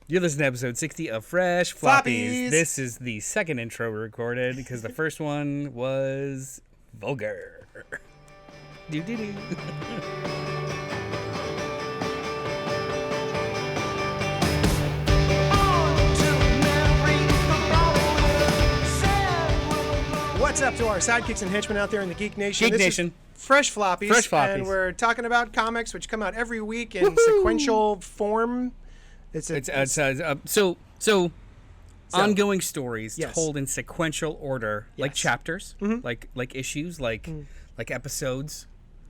You're listening to episode 60 of Fresh Floppies. This is the second intro we recorded because the first one was vulgar. Do-do-do. What's up to our sidekicks and henchmen out there in the Geek Nation? Geek Nation. Fresh Floppies. Fresh Floppies. And we're talking about comics which come out every week in sequential form. So ongoing stories Yes. told in sequential order, like Yes. chapters, like issues, like episodes,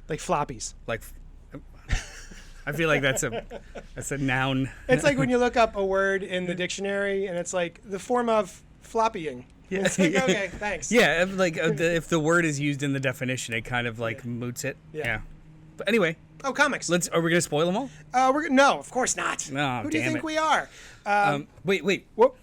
like floppies. like. I feel like that's a noun. It's like when you look up a word in the dictionary and it's like the form of floppying. Yeah. It's like, okay, thanks. Yeah, if the word is used in the definition, it kind of moots it. Yeah. But anyway, Oh, comics. are we gonna spoil them all? No, of course not. No, Who do you damn think it. we are? Wait. Whoop.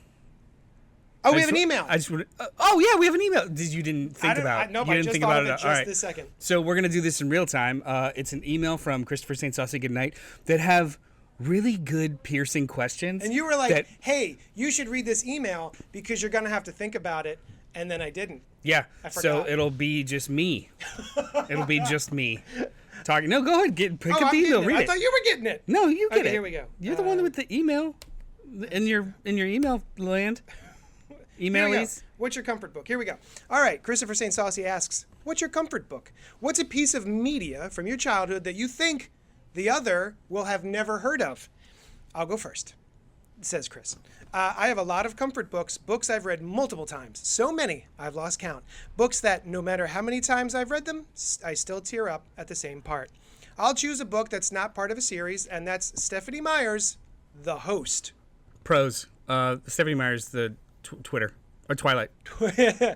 Oh, we I have an just- email. I just yeah, we have an email. You didn't think about? Nope, you I didn't just think thought about of it All just right. this second. So we're gonna do this in real time. It's an email from Christopher St. Saucy Goodnight that have really good piercing questions. And you were like, that- hey, you should read this email because you're going to have to think about it. And then I didn't. yeah. I So forgot. it'll be just me. It'll be just me talking. No, go ahead. Pick Oh, up I'm the email. getting it. Read I it. thought you were getting it. No, you get Okay, it. here we go. You're the one with the email in your email land. Here we go. Emailies. What's your comfort book? Here we go. All right. Christopher St. Saucy asks, what's your comfort book? What's a piece of media from your childhood that you think the other will have never heard of? I'll go first, says Chris. I have a lot of comfort books I've read multiple times. So many, I've lost count. Books that no matter how many times I've read them, I still tear up at the same part. I'll choose a book that's not part of a series, and that's Stephanie Meyer's The Host. Pros. Stephanie Meyer's the Twitter or Twilight.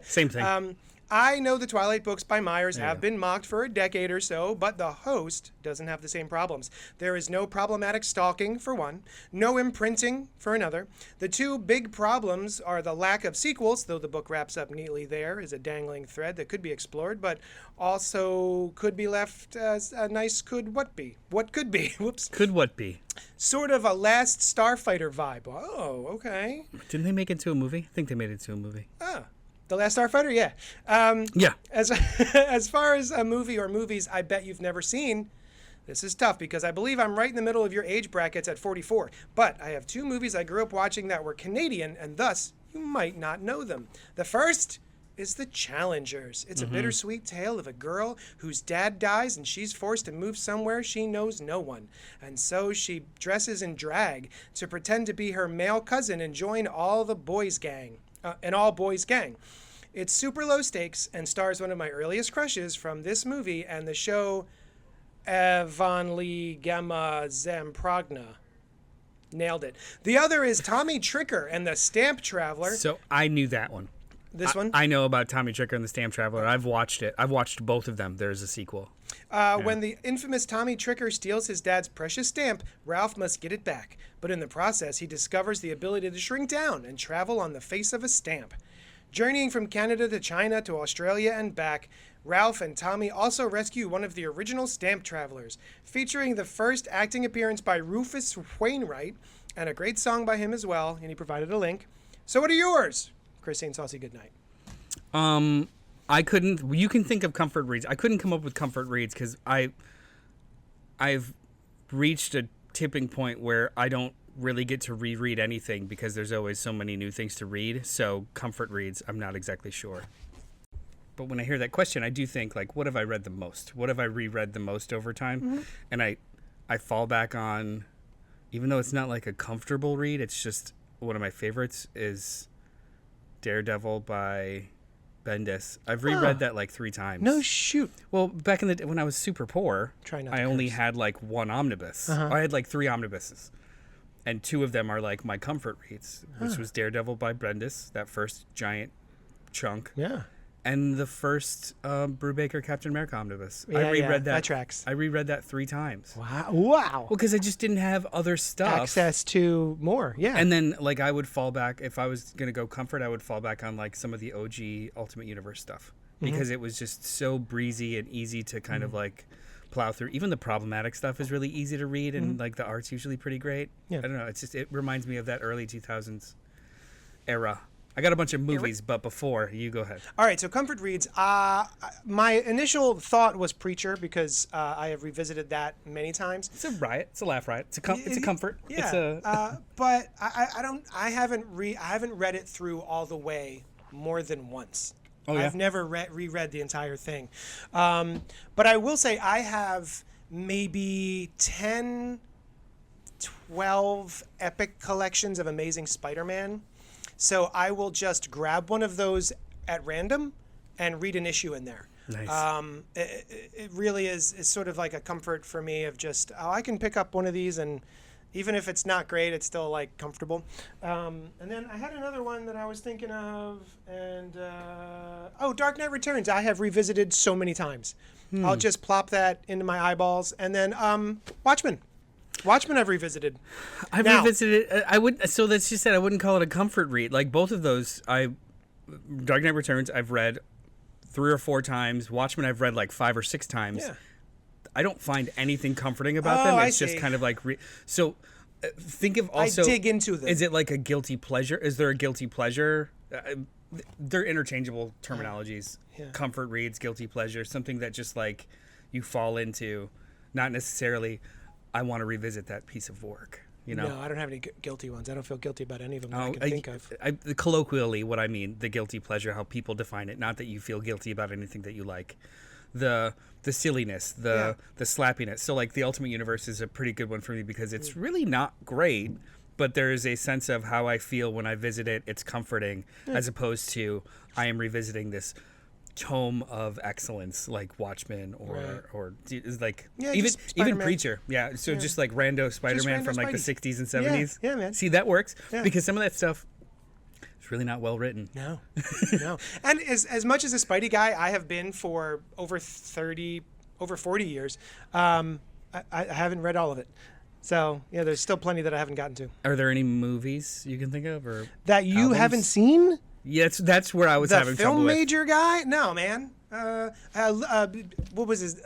Same thing. I know the Twilight books by Myers have been mocked for a decade or so, but The Host doesn't have the same problems. There is no problematic stalking, for one, no imprinting, for another. The two big problems are the lack of sequels, though the book wraps up neatly there is a dangling thread that could be explored, but also could be left as a nice could what be. What could be. Whoops. Could what be? Sort of a Last Starfighter vibe. Oh, okay. Didn't they make it into a movie? I think they made it into a movie. The Last Starfighter, yeah. Yeah. As far as a movie or movies I bet you've never seen, this is tough because I believe I'm right in the middle of your age brackets at 44. But I have two movies I grew up watching that were Canadian, and thus you might not know them. The first is The Challengers. It's a bittersweet tale of a girl whose dad dies and she's forced to move somewhere she knows no one. And so she dresses in drag to pretend to be her male cousin and join all the boys gang. An all-boys gang. It's super low stakes and stars one of my earliest crushes from this movie and the show Avonlea Gamma Zamprogna. Nailed it. The other is Tommy Tricker and the Stamp Traveler. So I knew that one. This one? I know about Tommy Tricker and the Stamp Traveler. I've watched it. I've watched both of them. There's a sequel. When the infamous Tommy Tricker steals his dad's precious stamp, Ralph must get it back. But in the process, he discovers the ability to shrink down and travel on the face of a stamp. Journeying from Canada to China to Australia and back, Ralph and Tommy also rescue one of the original stamp travelers, featuring the first acting appearance by Rufus Wainwright, and a great song by him as well, and he provided a link. So what are yours? Chris St. Saucy, good night. I couldn't. You can think of comfort reads. I couldn't come up with comfort reads because I've reached a tipping point where I don't really get to reread anything because there's always so many new things to read. So comfort reads, I'm not exactly sure. But when I hear that question, I do think what have I read the most? What have I reread the most over time? And I fall back on, even though it's not like a comfortable read, it's just one of my favorites is Daredevil by Bendis. I've reread that 3 times. No shoot. Well, back in when I was super poor, Try not to I only curse. had one omnibus. I had 3 omnibuses. And 2 of them are my comfort reads, which was Daredevil by Bendis, that first giant chunk. Yeah. And the first Brubaker Captain America omnibus. Yeah, I reread that tracks. I reread that 3 times. Wow. Well, because I just didn't have other stuff. Access to more, yeah. And then, I would fall back, if I was going to go comfort, I would fall back on, some of the OG Ultimate Universe stuff. Because it was just so breezy and easy to kind of, plow through. Even the problematic stuff is really easy to read, and like the art's usually pretty great. Yeah. I don't know. It reminds me of that early 2000s era. I got a bunch of movies, but before you go ahead. All right, so comfort reads. My initial thought was Preacher because I have revisited that many times. It's a riot. It's a laugh riot. It's a comfort. Yeah. But I haven't read it through all the way more than once. Oh, yeah? I've never reread the entire thing. But I will say I have maybe 10, 12 epic collections of Amazing Spider-Man. So I will just grab one of those at random and read an issue in there. Nice. It really is sort of like a comfort for me of just, I can pick up one of these, and even if it's not great, it's still like comfortable. And then I had another one that I was thinking of, and Dark Knight Returns. I have revisited so many times. I'll just plop that into my eyeballs. And then Watchmen. Watchmen I've revisited. Revisited. I would. So that's just said I wouldn't call it a comfort read. Like both of those, Dark Knight Returns I've read 3 or 4 times. Watchmen I've read like 5 or 6 times. Yeah. I don't find anything comforting about them. It's just kind of like think of also. I dig into them. Is it like a guilty pleasure? Is there a guilty pleasure? They're interchangeable terminologies. Yeah. Comfort reads, guilty pleasure, something that just like you fall into, not necessarily. I want to revisit that piece of work. You know? No, I don't have any guilty ones. I don't feel guilty about any of them that I can think of. Colloquially, what I mean, the guilty pleasure, how people define it. Not that you feel guilty about anything that you like. The silliness, the slappiness. So like the Ultimate Universe is a pretty good one for me because it's really not great, but there is a sense of how I feel when I visit it. It's comforting as opposed to I am revisiting this tome of excellence like Watchmen or like even Preacher. Yeah. So just like rando Spider-Man from like the 60s and 70s. Yeah, man. See, that works because some of that stuff is really not well written. No. And as much as a Spidey guy I have been for over 40 years, I haven't read all of it. So, yeah, there's still plenty that I haven't gotten to. Are there any movies you can think of or that you haven't seen? Yeah, that's where I was having trouble with. The film major guy? No, man. What was his?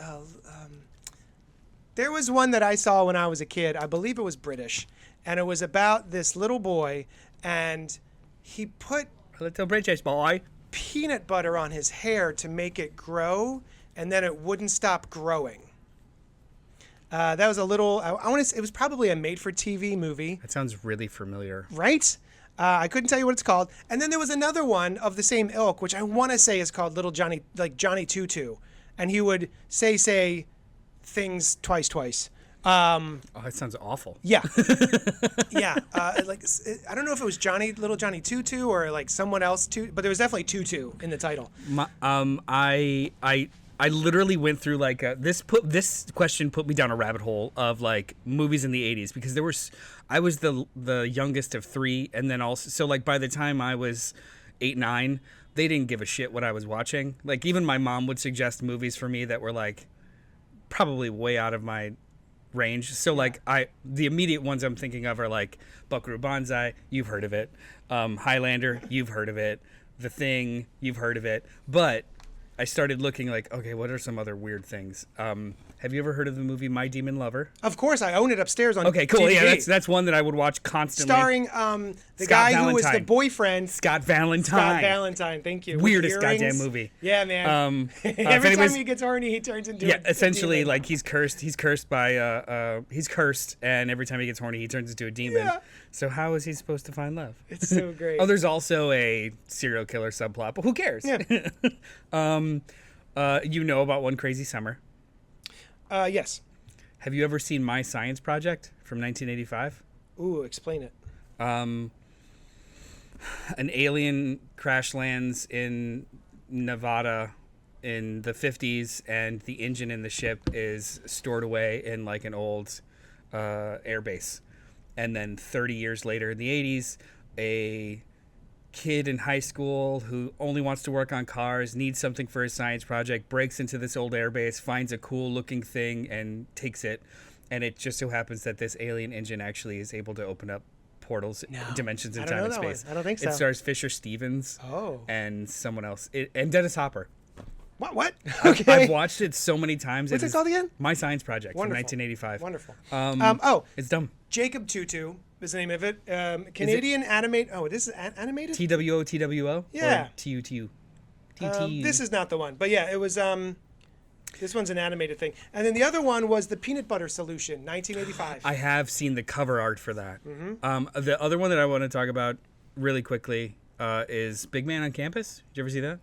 There was one that I saw when I was a kid. I believe it was British, and it was about this little boy, and he put a little British boy peanut butter on his hair to make it grow, and then it wouldn't stop growing. That was a little. I want to say it was probably a made-for-TV movie. That sounds really familiar. Right? I couldn't tell you what it's called. And then there was another one of the same ilk, which I want to say is called Little Johnny, like Johnny Tutu. And he would say things twice. That sounds awful. Yeah. Yeah. Like, I don't know if it was Little Johnny Tutu or like someone else, but there was definitely Tutu in the title. I literally went through like this question put me down a rabbit hole of like movies in the 80s because I was the youngest of 3, and then also so like by the time I was 8, 9, they didn't give a shit what I was watching. Like even my mom would suggest movies for me that were like probably way out of my range. So like the immediate ones I'm thinking of are like Buckaroo Banzai, you've heard of it. Highlander, you've heard of it. The Thing, you've heard of it. But I started looking like, okay, what are some other weird things? Have you ever heard of the movie My Demon Lover? Of course, I own it upstairs on Okay, cool. DVD. Yeah, that's one that I would watch constantly. Starring the guy who was the boyfriend. Scott Valentine. Thank you. Weirdest goddamn movie. Yeah, man. Every time he gets horny, he turns into a essentially demon. like he's cursed. He's cursed, and every time he gets horny, he turns into a demon. Yeah. So how is he supposed to find love? It's so great. There's also a serial killer subplot, but who cares? Yeah. You know about One Crazy Summer. Yes. Have you ever seen My Science Project from 1985? Ooh, explain it. An alien crash lands in Nevada in the 50s, and the engine in the ship is stored away in like an old airbase. And then 30 years later in the 80s, a kid in high school who only wants to work on cars, needs something for his science project, breaks into this old airbase, finds a cool looking thing and takes it. And it just so happens that this alien engine actually is able to open up portals, dimensions in time and space. I don't think so. It stars Fisher Stevens and someone else. And Dennis Hopper. What? Okay. I've watched it so many times. What's it called again? My Science Project Wonderful. from 1985. Wonderful. It's dumb. Jacob Tutu is the name of it. Canadian animate. Oh, this is animated? TWO? Yeah. Or TUTU? This is not the one. But yeah, it was... this one's an animated thing. And then the other one was the Peanut Butter Solution, 1985. I have seen the cover art for that. The other one that I want to talk about really quickly is Big Man on Campus. Did you ever see that?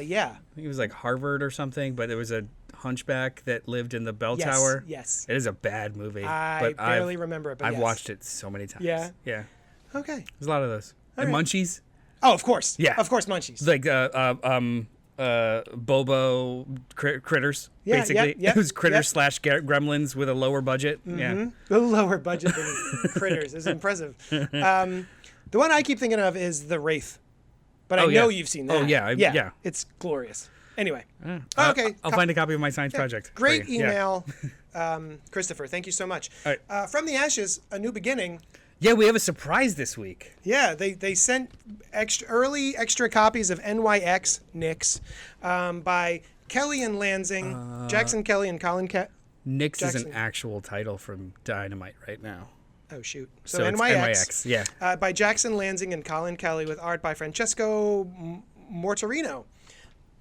Yeah. I think it was like Harvard or something, but there was a hunchback that lived in the bell tower. Yes. It is a bad movie. I barely remember it, but I've yes. watched it so many times. Yeah? Yeah. Okay. There's a lot of those. All And right. Munchies. Oh, of course. Yeah. Of course, Munchies. Like Bobo critters, Yeah, basically. yep, It was critters yep. / gremlins with a lower budget. Yeah. The lower budget than Critters is impressive. The one I keep thinking of is The Wraith. But I know you've seen that. Oh, yeah. Yeah. It's glorious. Anyway. Okay. I'll find a copy of my science project. Great for you. Yeah. email, Christopher. Thank you so much. All right. From the Ashes, A New Beginning. Yeah, we have a surprise this week. Yeah, they sent early extra copies of NYX by Kelly and Lansing, Jackson Kelly and Colin NYX is Jackson. an actual title from Dynamite right now. Oh, shoot. So it's NYX, yeah. By Jackson Lansing and Colin Kelly with art by Francesco Mortarino.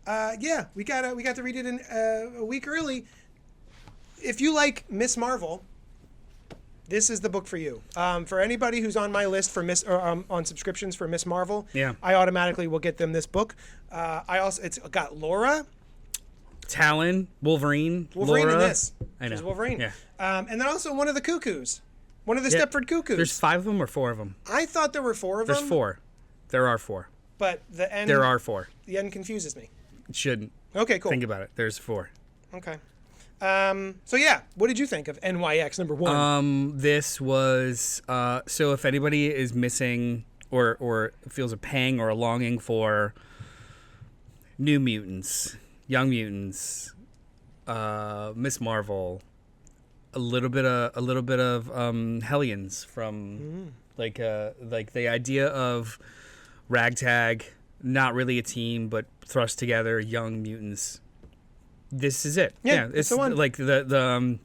Yeah, we got to read it in a week early. If you like Miss Marvel, this is the book for you. For anybody who's on my list for on subscriptions for Miss Marvel, Yeah. I automatically will get them this book. It's got Laura. Talon, Wolverine Wolverine Laura. in this. I know. She's Wolverine. Yeah. And then also one of the Cuckoos. One of the Yeah. Stepford Cuckoos. There's 5 of them or 4 of them? I thought there were 4 of There's them. 4. There are 4. But the end. There are 4. The end confuses me. It shouldn't. Okay, cool. Think about it. There's 4. Okay. So yeah, what did you think of NYX number 1? This was so if anybody is missing or feels a pang or a longing for New Mutants, Young Mutants, Miss Marvel, a little bit of Hellions from like the idea of ragtag, not really a team but thrust together young mutants. This is it. Yeah, It's the one. like the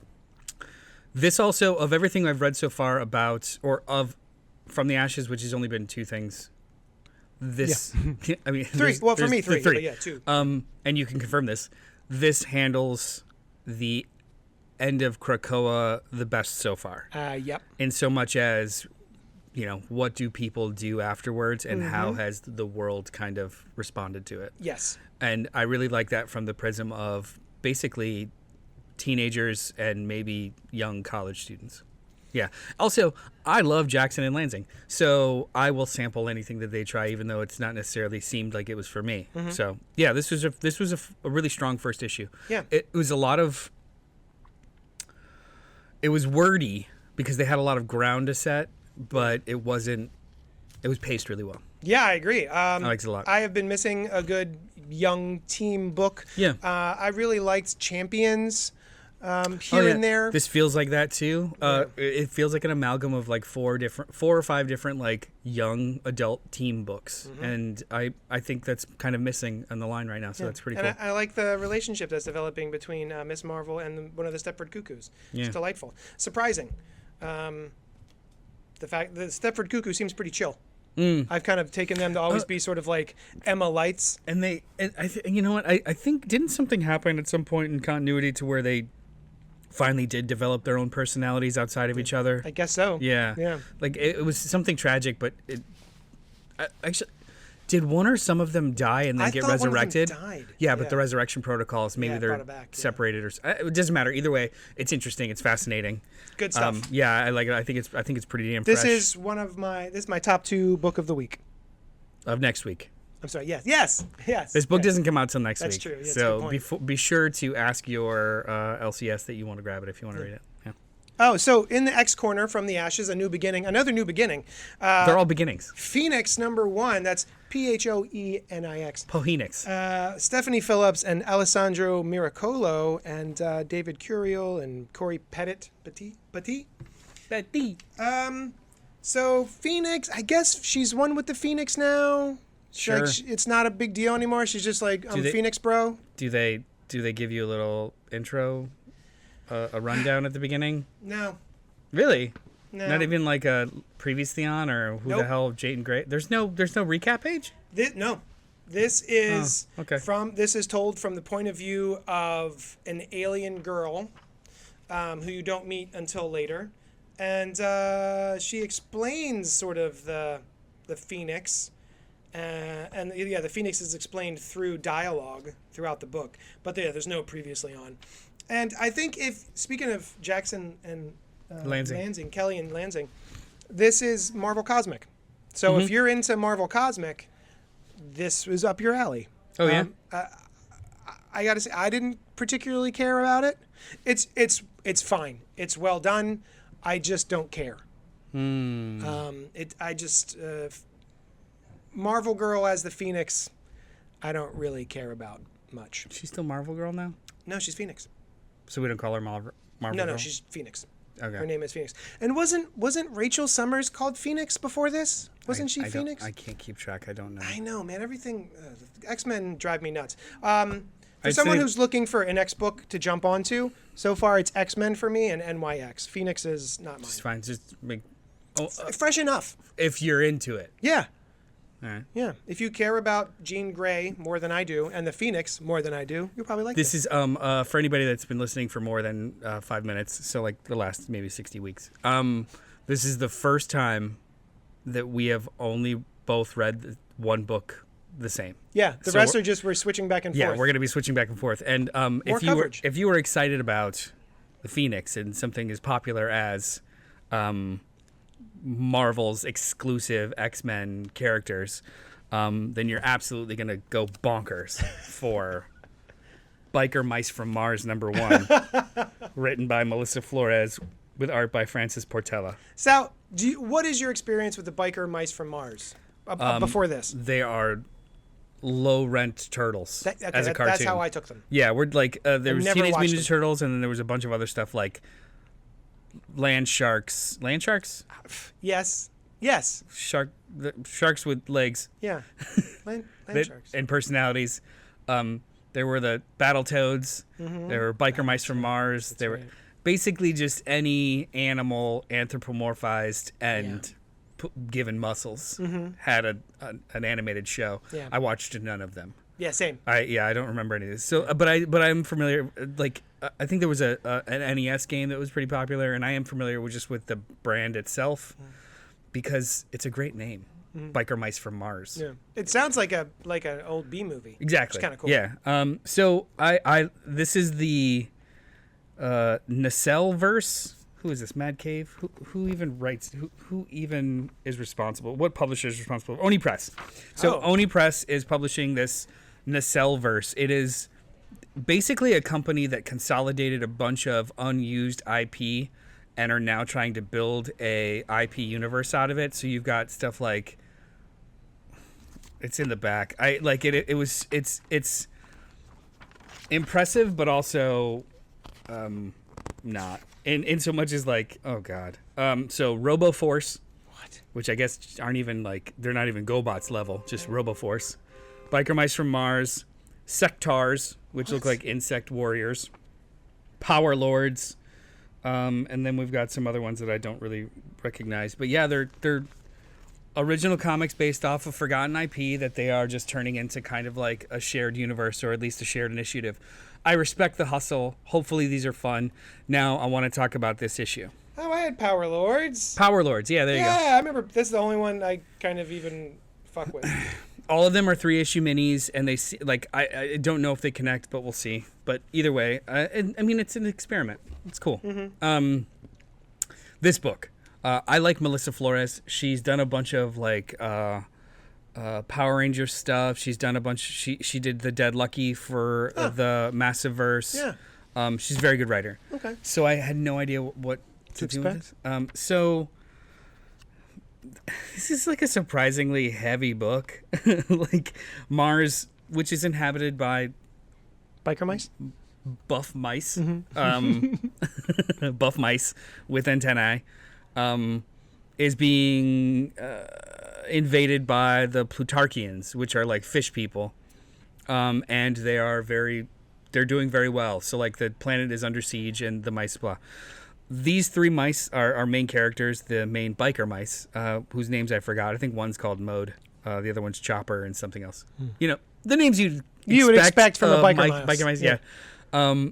this also, of everything I've read so far about or of From the Ashes, which has only been 2 things. This I mean 3. Well, for me 3. Three. But yeah, 2. And you can confirm this. This handles the end of Krakoa the best so far. Yep. In so much as, what do people do afterwards and how has the world kind of responded to it? Yes. And I really like that from the prism of basically teenagers and maybe young college students. Yeah. Also, I love Jackson and Lansing, so I will sample anything that they try, even though it's not necessarily seemed like it was for me. So yeah, this was a really strong first issue. Yeah. It was a lot of. It was wordy because they had a lot of ground to set, but it wasn't. It was paced really well. Yeah, I agree. I liked it a lot. I have been missing a good young team book. Yeah. I really liked Champions here and there. This feels like that too. It feels like an amalgam of like 4 or 5 different like young adult team books, and I think that's kind of missing on the line right now. So that's pretty cool. And I like the relationship that's developing between Miss Marvel and one of the Stepford Cuckoos. Yeah. It's delightful, surprising. The fact that Stepford Cuckoo seems pretty chill. I've kind of taken them to always be sort of like Emma Lights. And you know what? I think didn't something happen at some point in continuity to where they finally did develop their own personalities outside of each other? I guess so. Yeah. Yeah. Like it was something tragic, but actually, did one or some of them die and then I get thought one of them resurrected? died. Yeah, but Yeah. the resurrection protocols, maybe Yeah, they're brought it back, yeah. separated or it doesn't matter. Either way, it's interesting. It's fascinating. Good stuff. Yeah, I like it. I think it's pretty damn This fresh. is my top 2 book of the week. Of next week. I'm sorry. Yes. This book yes. doesn't come out till next That's week. true. Yeah, that's a so good point. be sure to ask your LCS that you want to grab it if you want to read it. Yeah. Oh, so in the X corner, From the Ashes, A New Beginning, another new beginning. They're all beginnings. Phoenix number 1. That's Phoenix. Pohenix. Stephanie Phillips and Alessandro Miracolo and David Curiel and Corey Petit. So Phoenix, I guess she's one with the Phoenix now. Sure. Like, it's not a big deal anymore. She's just like, I'm Phoenix, bro. Do they give you a little intro, a rundown at the beginning? No. Really? No. Not even like a previously on or who the hell Jade and Grey? There's no recap page? No. This is This is told from the point of view of an alien girl who you don't meet until later. And she explains sort of the Phoenix. The Phoenix is explained through dialogue throughout the book. But there's no previously on. And I think speaking of Jackson and Lansing, Kelly and Lansing, this is Marvel Cosmic. So if you're into Marvel Cosmic, this was up your alley. Oh, yeah? I got to say, I didn't particularly care about it. It's fine. It's well done. I just don't care. Marvel Girl as the Phoenix, I don't really care about much. She's still Marvel Girl now? No, she's Phoenix. So we don't call her Marvel Girl? No, she's Phoenix. Okay. Her name is Phoenix. And wasn't Rachel Summers called Phoenix before this? Wasn't she Phoenix? I can't keep track. I don't know. I know, man. Everything... X-Men drive me nuts. For someone who's looking for an X book to jump onto, so far it's X-Men for me and NYX. Phoenix is not mine. It's fine. Just make... fresh enough. If you're into it. Yeah. All right. Yeah. If you care about Jean Grey more than I do, and the Phoenix more than I do, you'll probably like this. This is for anybody that's been listening for more than 5 minutes, so like the last maybe 60 weeks. This is the first time that we have only both read one book the same. Yeah, the rest we're switching back and forth. Yeah, we're going to be switching back and forth. And if you were excited about the Phoenix and something as popular as Marvel's exclusive X-Men characters, then you're absolutely going to go bonkers for Biker Mice from Mars #1, written by Melissa Flores with art by Francis Portela. Sal, what is your experience with the Biker Mice from Mars before this? They are low-rent turtles as a cartoon. That's how I took them. Yeah, we're like there was Teenage Mutant Ninja Turtles, and then there was a bunch of other stuff like land sharks. Land sharks? Yes. Sharks with legs. Yeah. Land sharks. And personalities. There were the Battletoads. There were Biker Mice from Mars. There were basically just any animal anthropomorphized and given muscles had an animated show. Yeah. I watched none of them. Yeah, same. I don't remember any of this. So, but I'm familiar. Like, I think there was an NES game that was pretty popular, and I am familiar with the brand itself because it's a great name, Biker Mice from Mars. Yeah, it sounds like an old B movie. Exactly. It's kind of cool. Yeah. So this is the Nacelle verse. Who is this? Mad Cave? Who even writes? Who even is responsible? What publisher is responsible? Oni Press. So Oni Press is publishing this Nacelle verse. It is basically a company that consolidated a bunch of unused IP and are now trying to build a IP universe out of it. So you've got stuff like, it's in the back. It's impressive, but also not. In so much as like, oh god. So RoboForce, which I guess aren't even like, they're not even GoBots level, just RoboForce. Biker Mice from Mars, Sectars, which look like insect warriors, Power Lords, and then we've got some other ones that I don't really recognize. But yeah, they're original comics based off of forgotten IP that they are just turning into kind of like a shared universe, or at least a shared initiative. I respect the hustle. Hopefully these are fun. Now I want to talk about this issue. Oh, I had Power Lords. Power Lords, yeah, there you go. Yeah, I remember. This is the only one I kind of even fuck with. All of them are 3-issue minis, and they see, like, I don't know if they connect, but we'll see. But either way, I mean, it's an experiment. It's cool. This book, I like Melissa Flores. She's done a bunch of like Power Ranger stuff. She's done a bunch. She did the Dead Lucky for the Massiverse. Yeah. She's a very good writer. Okay. So I had no idea what to do with this. So this is like a surprisingly heavy book. Like Mars, which is inhabited by biker mice, buff mice, buff mice with antennae, is being invaded by the Plutarchians, which are like fish people, and they're doing very well. So like the planet is under siege, and the mice, blah. These 3 mice are our main characters, the main biker mice, whose names I forgot. I think one's called Mode, the other one's Chopper, and something else. You know, the names you would expect from a biker mice. Yeah.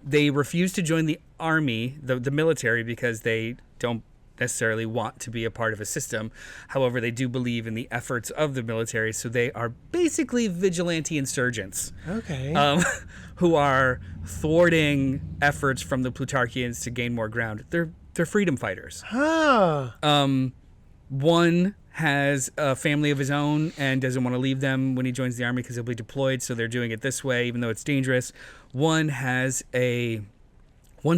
They refuse to join the army, the military, because they don't necessarily want to be a part of a system. However, they do believe in the efforts of the military, so they are basically vigilante insurgents. Okay. Who are thwarting efforts from the Plutarchians to gain more ground. They're freedom fighters. Huh. One has a family of his own and doesn't want to leave them when he joins the army because he'll be deployed, so they're doing it this way, even though it's dangerous. One's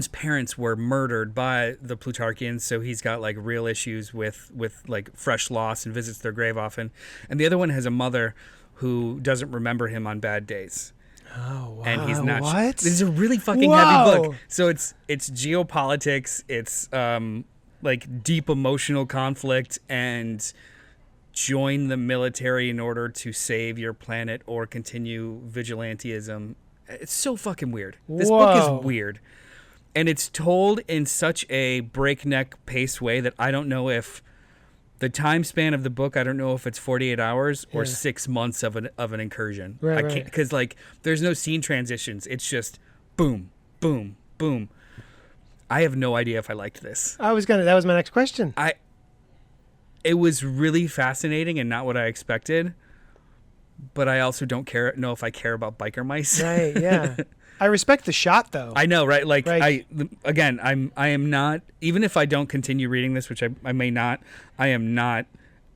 parents were murdered by the Plutarchians, so he's got like real issues with like fresh loss and visits their grave often. And the other one has a mother who doesn't remember him on bad days. Oh, wow. And he's not. What? This is a really fucking heavy book. So it's geopolitics, it's like deep emotional conflict, and join the military in order to save your planet or continue vigilantism. It's so fucking weird. This book is weird. And it's told in such a breakneck pace way that I don't know if the time span of the book, I don't know if it's 48 hours or 6 months of an incursion. Right, I can't, because like there's no scene transitions. It's just boom, boom, boom. I have no idea if I liked this. That was my next question. It was really fascinating and not what I expected, but I also don't know if I care about biker mice. Right, yeah. I respect the shot, though. I know, right? Like, right. I am not, even if I don't continue reading this, which I may not, I am not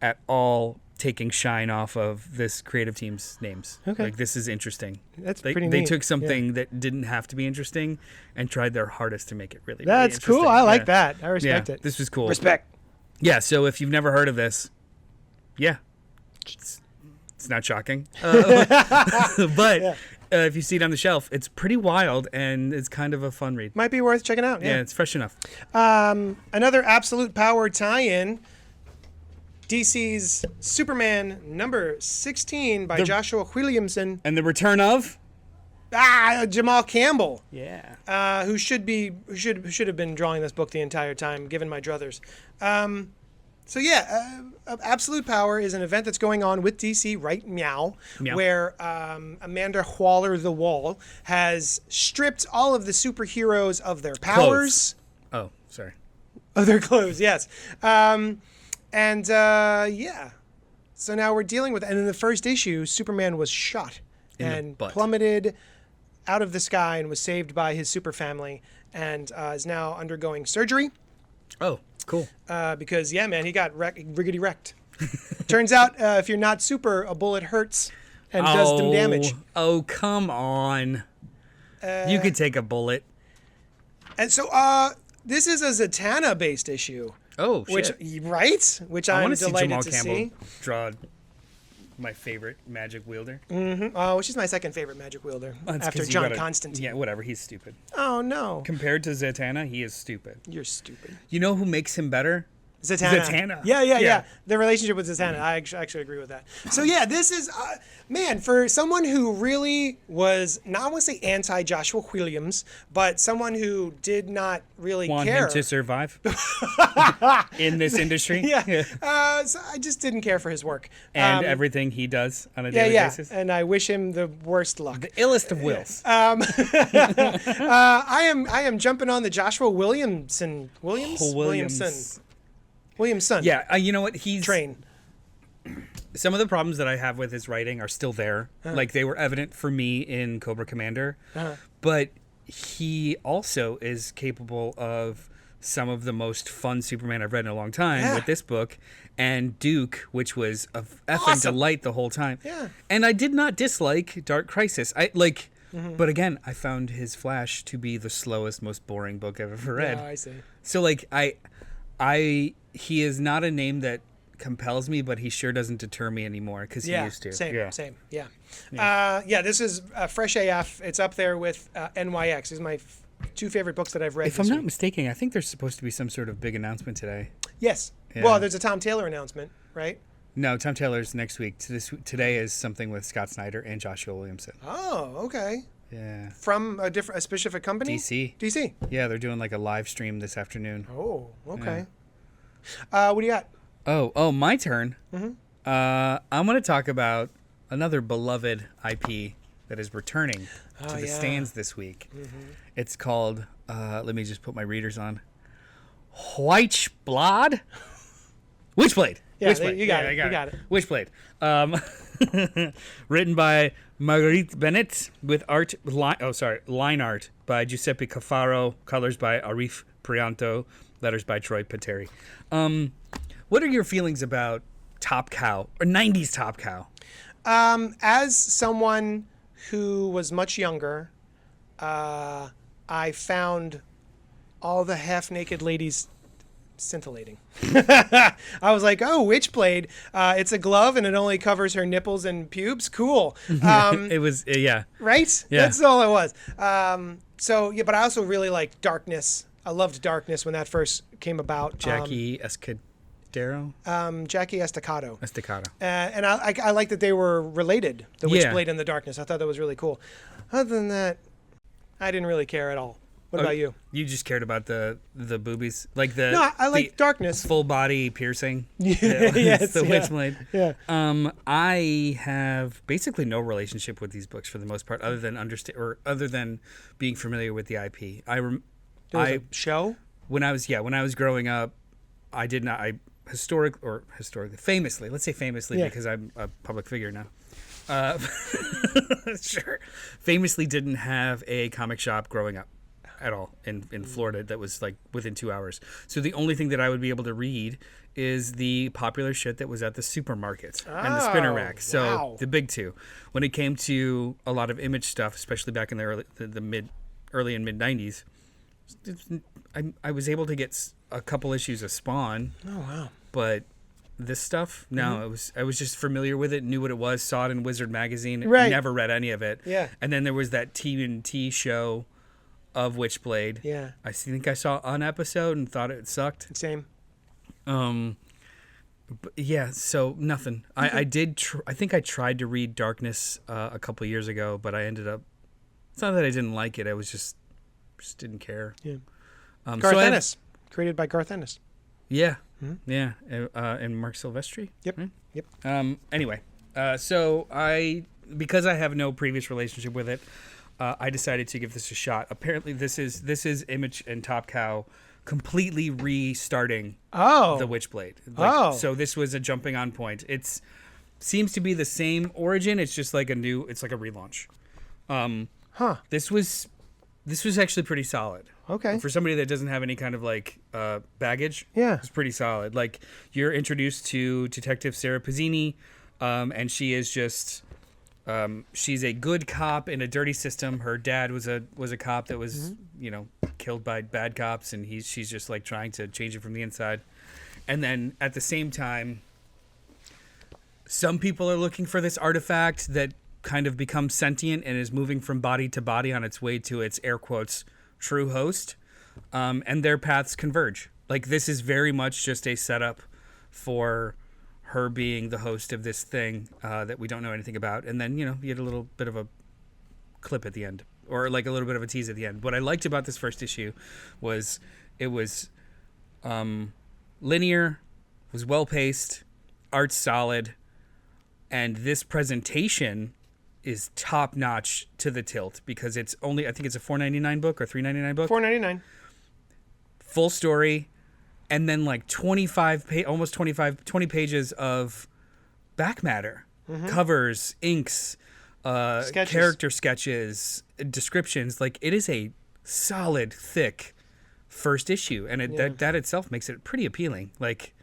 at all taking shine off of this creative team's names. Okay. Like, this is interesting. That's pretty neat. They took something that didn't have to be interesting and tried their hardest to make it really, That's really interesting. cool. I like that. I respect it. This was cool. Respect. Yeah, so if you've never heard of this, it's not shocking. But if you see it on the shelf, it's pretty wild and it's kind of a fun read. Might be worth checking out. Yeah, it's fresh enough. Another Absolute Power tie-in, DC's Superman number 16 by Joshua Williamson. And the return of? Jamal Campbell. Yeah. Who should have been drawing this book the entire time, given my druthers. Absolute Power is an event that's going on with DC right meow. Where Amanda Waller the Wall has stripped all of the superheroes of their powers. Clothes. Oh, sorry. Of their clothes, yes. So now we're dealing with, and in the first issue, Superman was shot and plummeted out of the sky and was saved by his super family and is now undergoing surgery. Oh, cool. Because, he got riggedy wrecked. Turns out, if you're not super, a bullet hurts and does some damage. Oh, come on. You could take a bullet. And so this is a Zatanna-based issue. Oh, shit. Which I'm delighted to see. Draw my favorite magic wielder. Mm-hmm. Which is my second favorite magic wielder after John Constantine. Yeah, whatever. He's stupid. Oh, no. Compared to Zatanna, he is stupid. You're stupid. You know who makes him better? Zatanna. Yeah. The relationship with Zatanna. I actually agree with that. So, this is, for someone who really was, not I want to say anti-Joshua Williams, but someone who did not really Want care. him to survive in this industry. So I just didn't care for his work. And everything he does on a daily basis. And I wish him the worst luck. The illest of wills. I am jumping on the Joshua Williamson. Williamson. Yeah, you know what? He's train. Some of the problems that I have with his writing are still there. Like they were evident for me in Cobra Commander. But he also is capable of some of the most fun Superman I've read in a long time with this book, and Duke, which was a effing delight the whole time. Yeah. And I did not dislike Dark Crisis. But again, I found his Flash to be the slowest, most boring book I've ever read. Oh, I see. So he is not a name that compels me, but he sure doesn't deter me anymore because he used to. Same. This is Fresh AF. It's up there with NYX. These are my two favorite books that I've read. If I'm not mistaken, I think there's supposed to be some sort of big announcement today. Yes. Yeah. Well, there's a Tom Taylor announcement, right? No, Tom Taylor's next week. Today is something with Scott Snyder and Joshua Williamson. Oh, okay. Yeah. From a specific company? DC. Yeah, they're doing like a live stream this afternoon. Oh, okay. Yeah. What do you got? Oh, my turn. Mm-hmm. I'm going to talk about another beloved IP that is returning to the stands this week. Mm-hmm. It's called, let me just put my readers on, Witchblade? Witchblade. Yeah, Witchblade. You got it. Witchblade. Written by Marguerite Bennett with line art by Giuseppe Cafaro, colors by Arif Prianto, letters by Troy Pateri. What are your feelings about Top Cow, or 90s Top Cow? As someone who was much younger, I found all the half-naked ladies scintillating. I was like, oh, Witchblade. It's a glove and it only covers her nipples and pubes. Cool. It was, yeah. Right? Yeah. That's all it was. But I also really liked Darkness. I loved Darkness when that first came about. Jackie Escudero? Jackie Estacado. And I like that they were related, the Witchblade and the Darkness. I thought that was really cool. Other than that, I didn't really care at all. What about you? You just cared about the boobies? Like No, I like Darkness. Full body piercing. Yes, the Witchblade. Yeah. I have basically no relationship with these books for the most part, other than being familiar with the IP. There was a show? When I was growing up, famously, because I'm a public figure now. Sure. Famously didn't have a comic shop growing up at all in Florida that was like within 2 hours. So the only thing that I would be able to read is the popular shit that was at the supermarkets and the spinner rack. So the big two. When it came to a lot of Image stuff, especially back in the early and mid 90s, I was able to get a couple issues of Spawn. Oh wow. But this stuff, no, I was just familiar with it, knew what it was, saw it in Wizard magazine, right. Never read any of it. Yeah. And then there was that TNT show of Witchblade. Yeah. I think I saw an episode and thought it sucked. Same. But yeah, so nothing. I did. I think I tried to read Darkness a couple years ago, but I ended up. It's not that I didn't like it. I was just didn't care. Yeah. Garth Ennis, created by Garth Ennis. Yeah. Mm-hmm. Yeah. And Mark Silvestri. Yep. Right? Yep. Anyway, so because I have no previous relationship with it, I decided to give this a shot. Apparently, this is Image and Top Cow completely restarting the Witchblade. So this was a jumping on point. It's seems to be the same origin. It's just like it's like a relaunch. This was actually pretty solid. Okay. For somebody that doesn't have any kind of like baggage, yeah, it's pretty solid. Like you're introduced to Detective Sarah Pizzini, and she is just she's a good cop in a dirty system. Her dad was a cop that was killed by bad cops, and she's just like trying to change it from the inside. And then at the same time, some people are looking for this artifact that kind of becomes sentient and is moving from body to body on its way to its air quotes true host, and their paths converge. Like this is very much just a setup for her being the host of this thing that we don't know anything about, and then you get a little bit of a clip at the end, or like a little bit of a tease at the end. What I liked about this first issue was it was linear, was well paced, art's solid, and this presentation is top notch to the tilt because it's only, I think it's a $4.99 book or $3.99 book. $4.99. Full story, and then like 20 pages of back matter, covers, inks, character sketches, descriptions. Like it is a solid, thick first issue, and that itself makes it pretty appealing. Like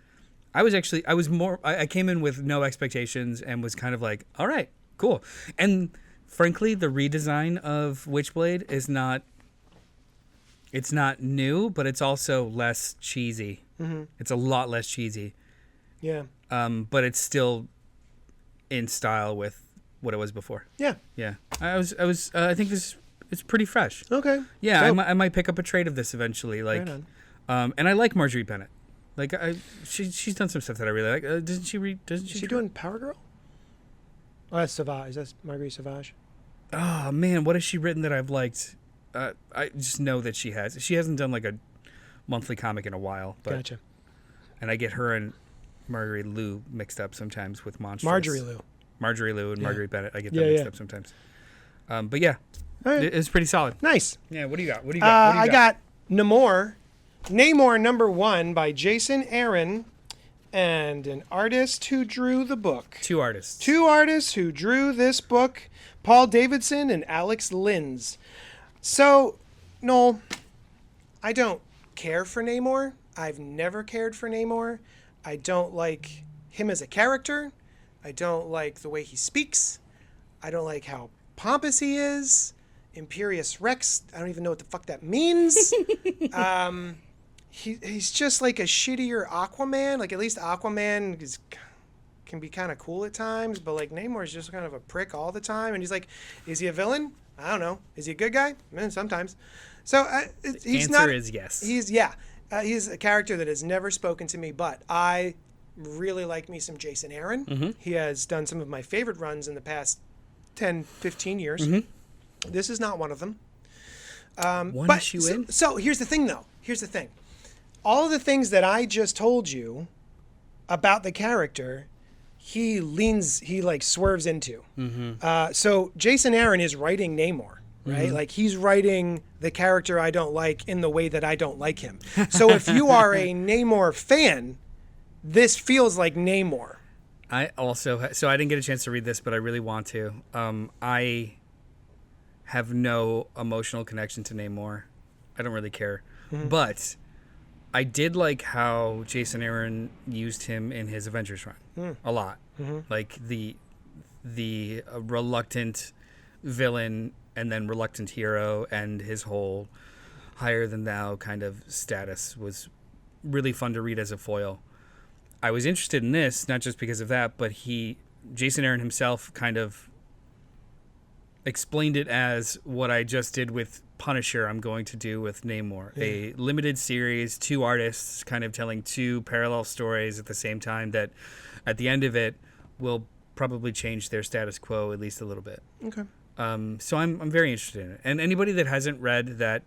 I came in with no expectations and was kind of like, all right, cool. And frankly, the redesign of Witchblade is not new, but it's also less cheesy. Mm-hmm. It's a lot less cheesy. Yeah. But it's still in style with what it was before. Yeah. Yeah. I think it's pretty fresh. Okay. Yeah, I might pick up a trade of this eventually. Like, right on. And I like Marjorie Bennett. Like she's done some stuff that I really like. Doesn't she read? Doesn't she? Is she doing Power Girl? Oh, that's Savage. That's Marguerite Savage. Oh man, what has she written that I've liked? I just know that she has. She hasn't done like a monthly comic in a while. But, Gotcha. And I get her and Marguerite Lou mixed up sometimes with Monstrous. Marjorie Lou and Marguerite Bennett. I get them mixed up sometimes. But yeah, right. It's pretty solid. Nice. Yeah. What do you got? What do you got? I got Namor #1 by Jason Aaron, and an artist who drew the book. Two artists who drew this book, Paul Davidson and Alex Linz. So, Noel, I don't care for Namor. I've never cared for Namor. I don't like him as a character. I don't like the way he speaks. I don't like how pompous he is. Imperious Rex, I don't even know what the fuck that means. He's just like a shittier Aquaman. Like, at least Aquaman can be kind of cool at times, but like Namor is just kind of a prick all the time. And he's like, is he a villain? I don't know. Is he a good guy? Sometimes. So he's not. Answer is yes. He's a character that has never spoken to me, but I really like me some Jason Aaron. Mm-hmm. He has done some of my favorite runs in the past 10, 15 years. Mm-hmm. This is not one of them. One issue in? So here's the thing, though. Here's the thing. All of the things that I just told you about the character, he swerves into. Mm-hmm. So Jason Aaron is writing Namor, right? Mm-hmm. Like, he's writing the character I don't like in the way that I don't like him. So if you are a Namor fan, this feels like Namor. I also, so I didn't get a chance to read this, but I really want to. I have no emotional connection to Namor. I don't really care. Mm-hmm. But I did like how Jason Aaron used him in his Avengers run a lot. Mm-hmm. Like the reluctant villain and then reluctant hero, and his whole higher than thou kind of status was really fun to read as a foil. I was interested in this, not just because of that, but Jason Aaron himself kind of explained it as what I just did with Punisher, I'm going to do with Namor. Yeah. A limited series, two artists kind of telling two parallel stories at the same time that at the end of it will probably change their status quo at least a little bit. Okay. So I'm very interested in it. And anybody that hasn't read that,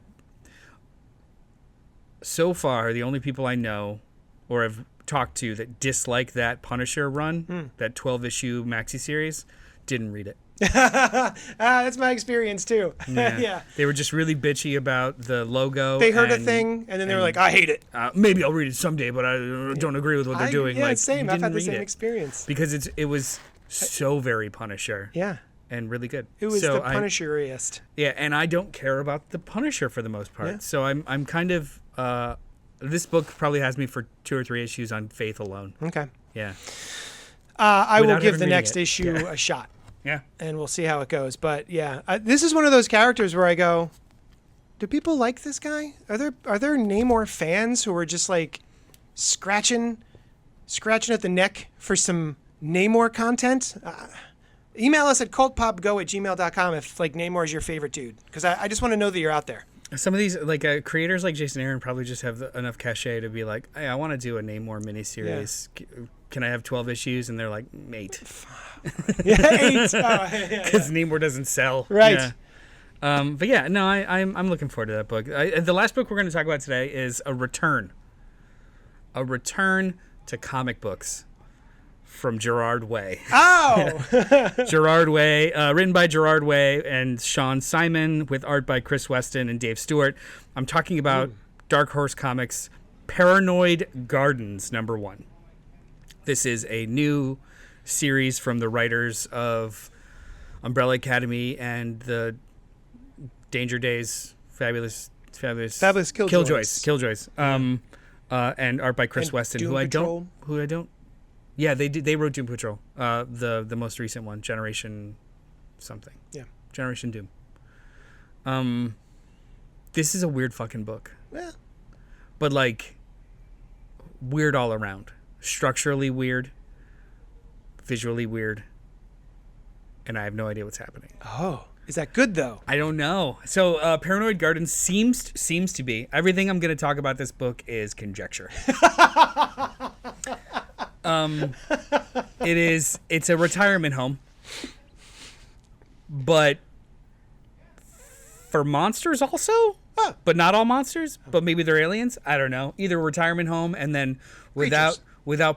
so far, the only people I know or have talked to that dislike that Punisher run, that 12-issue maxi series, didn't read it. That's my experience too. Yeah. They were just really bitchy about the logo. They heard a thing and then they were like, I hate it. Maybe I'll read it someday, but I don't agree with what they're doing. Yeah, like, same. I've had the same experience. Because it was so very Punisher. Yeah. And really good. It was the Punisheriest. Yeah, and I don't care about the Punisher for the most part. Yeah. So I'm kind of this book probably has me for 2 or 3 issues on faith alone. Okay. Yeah. I will give the next issue a shot. Yeah. And we'll see how it goes. But yeah, this is one of those characters where I go, do people like this guy? Are there Namor fans who are just like scratching at the neck for some Namor content? Email us at cultpopgo@gmail.com if like Namor is your favorite dude, because I just want to know that you're out there. Some of these like creators like Jason Aaron probably just have enough cachet to be like, hey, I want to do a Namor miniseries. Yeah. Can I have 12 issues? And they're like, 8. 8. Because Namor doesn't sell. Right. Yeah. But yeah, no, I'm looking forward to that book. The last book we're going to talk about today is A Return to Comic Books from Gerard Way. Oh! Gerard Way, written by Gerard Way and Sean Simon, with art by Chris Weston and Dave Stewart. I'm talking about Dark Horse Comics' Paranoid Gardens #1. This is a new series from the writers of Umbrella Academy and the Danger Days, Fabulous Killjoys. And art by Chris Weston, who I don't. Yeah, they wrote Doom Patrol, the most recent one, Generation something. Yeah, Generation Doom. This is a weird fucking book. Yeah, but like weird all around. Structurally weird, visually weird, and I have no idea what's happening. Oh, Is that good though? I don't know. So Paranoid Garden seems to be. Everything I'm going to talk about this book is conjecture. It's a retirement home. But for monsters also? Huh. But not all monsters, but maybe they're aliens. I don't know. Either retirement home and then without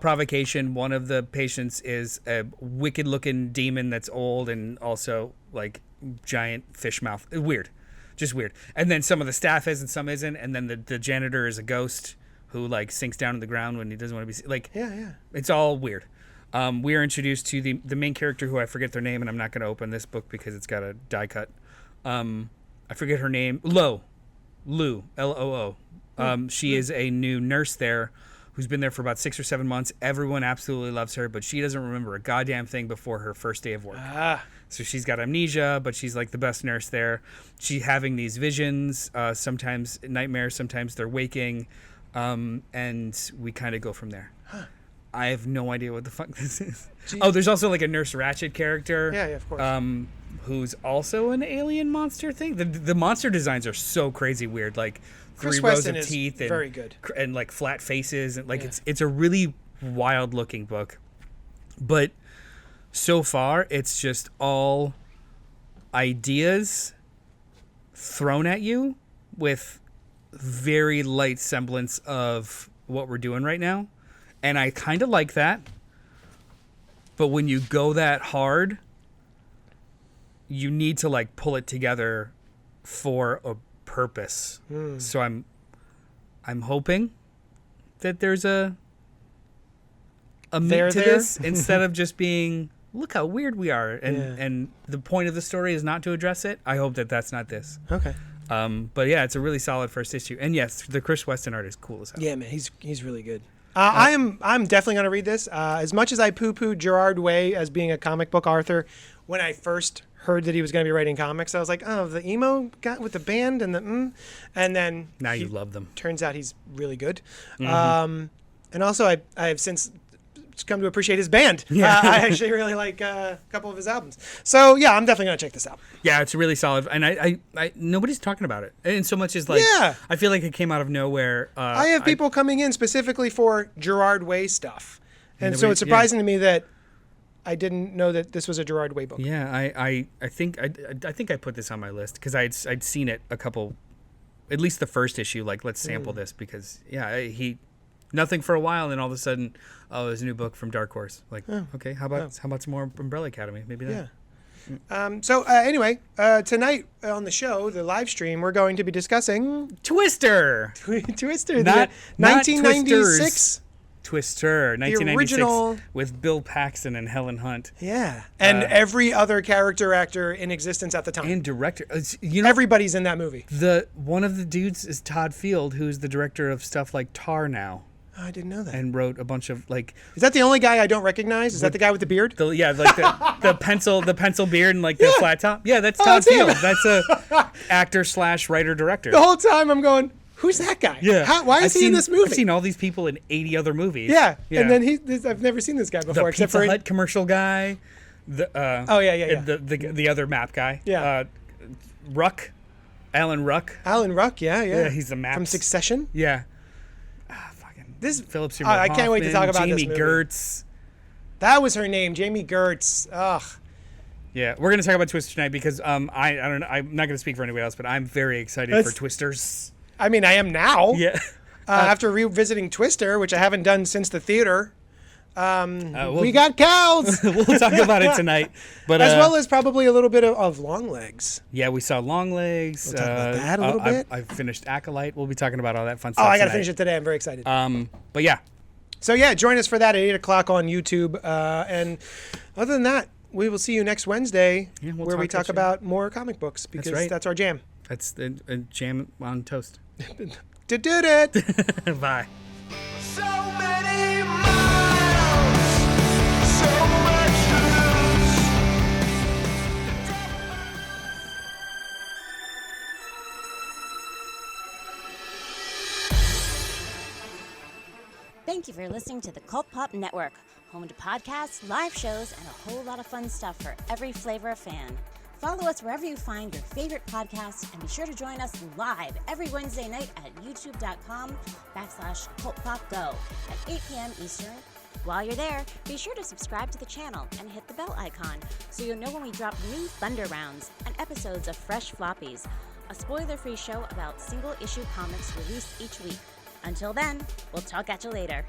provocation, one of the patients is a wicked-looking demon that's old and also like giant fish mouth. Weird. Just weird. And then some of the staff is and some isn't, and then the janitor is a ghost who like sinks down to the ground when he doesn't want to be seen. Like it's all weird. We are introduced to the main character who I forget their name, and I'm not going to open this book because it's got a die cut. I forget her name. Lou, Loo. She is a new nurse there who's been there for about 6 or 7 months. Everyone absolutely loves her, but she doesn't remember a goddamn thing before her first day of work. So she's got amnesia, but she's like the best nurse there. She's having these visions, sometimes nightmares, sometimes they're waking, and we kind of go from there. I have no idea what the fuck this is. Oh, there's also like a Nurse Ratched character. Yeah, of course. Who's also an alien monster thing. The monster designs are so crazy weird, like Chris 3 rows Weston of is teeth and very good, and like flat faces, and like it's a really wild looking book. But so far, it's just all ideas thrown at you with very light semblance of what we're doing right now. And I kind of like that. But when you go that hard, you need to like pull it together for a purpose. So I'm hoping that there's a meat to this instead of just being, look how weird we are, and the point of the story is not to address it. I hope that that's not this. Okay. But yeah, it's a really solid first issue, and yes, the Chris Weston art is cool as hell. Yeah, man, he's really good. I'm definitely gonna read this. As much as I poo-pooed Gerard Way as being a comic book author, when I first heard that he was gonna be writing comics, I was like, oh, the emo guy with the band and and then now you love them. Turns out he's really good. And also I have since come to appreciate his band. Yeah. I actually really like a couple of his albums. So yeah, I'm definitely gonna check this out. Yeah, it's really solid, and I nobody's talking about it, and so much as like I feel like it came out of nowhere. I have people coming in specifically for Gerard Way stuff, and so it's surprising to me that I didn't know that this was a Gerard Way book. Yeah, I think I put this on my list because I'd seen it a couple, at least the first issue. Like, let's sample this because he nothing for a while, and then all of a sudden, oh, there's a new book from Dark Horse. Like, okay, how about some more Umbrella Academy? Maybe not. Yeah. Anyway, tonight on the show, the live stream, we're going to be discussing Twister. Twister, not 1996. Twister, 1996, original, with Bill Paxton and Helen Hunt. Yeah, and every other character actor in existence at the time. And director. Everybody's in that movie. One of the dudes is Todd Field, who's the director of stuff like Tar now. Oh, I didn't know that. And wrote a bunch of like. Is that the only guy I don't recognize? Is that the guy with the beard? Like the pencil beard and like the flat top. Yeah, that's Todd Field. That's a actor / writer director. The whole time I'm going, who's that guy? Yeah. Why is he in this movie? I've seen all these people in 80 other movies. Yeah. And then I've never seen this guy before. The Pizza Hut commercial guy. The other map guy. Yeah. Alan Ruck. Alan Ruck, yeah. He's the map. From Succession? Yeah. This Philip Seymour Hoffman, I can't wait to talk about Jamie this movie. Gertz. That was her name, Jamie Gertz. Ugh. Yeah, we're gonna talk about Twister tonight because I don't know, I'm not gonna speak for anybody else, but I'm very excited for Twisters. I mean, I am now. Yeah. After revisiting Twister, which I haven't done since the theater. We got cows. We'll talk about it tonight, but as well as probably a little bit of Longlegs. Yeah, we saw Longlegs. We'll talk about that a little bit. I finished Acolyte. We'll be talking about all that fun stuff. I got to finish it today. I'm very excited. But yeah. So yeah, join us for that at 8:00 on YouTube. And other than that, we will see you next Wednesday, where we talk about more comic books because that's our jam. That's a jam on toast. Did it. Bye. So many miles, so much to lose. Thank you for listening to the CultPop Network, home to podcasts, live shows, and a whole lot of fun stuff for every flavor of fan. Follow us wherever you find your favorite podcasts, and be sure to join us live every Wednesday night at youtube.com/CultPopGo at 8 p.m. Eastern. While you're there, be sure to subscribe to the channel and hit the bell icon so you'll know when we drop new Thunder Rounds and episodes of Fresh Floppies, a spoiler-free show about single-issue comics released each week. Until then, we'll talk at you later.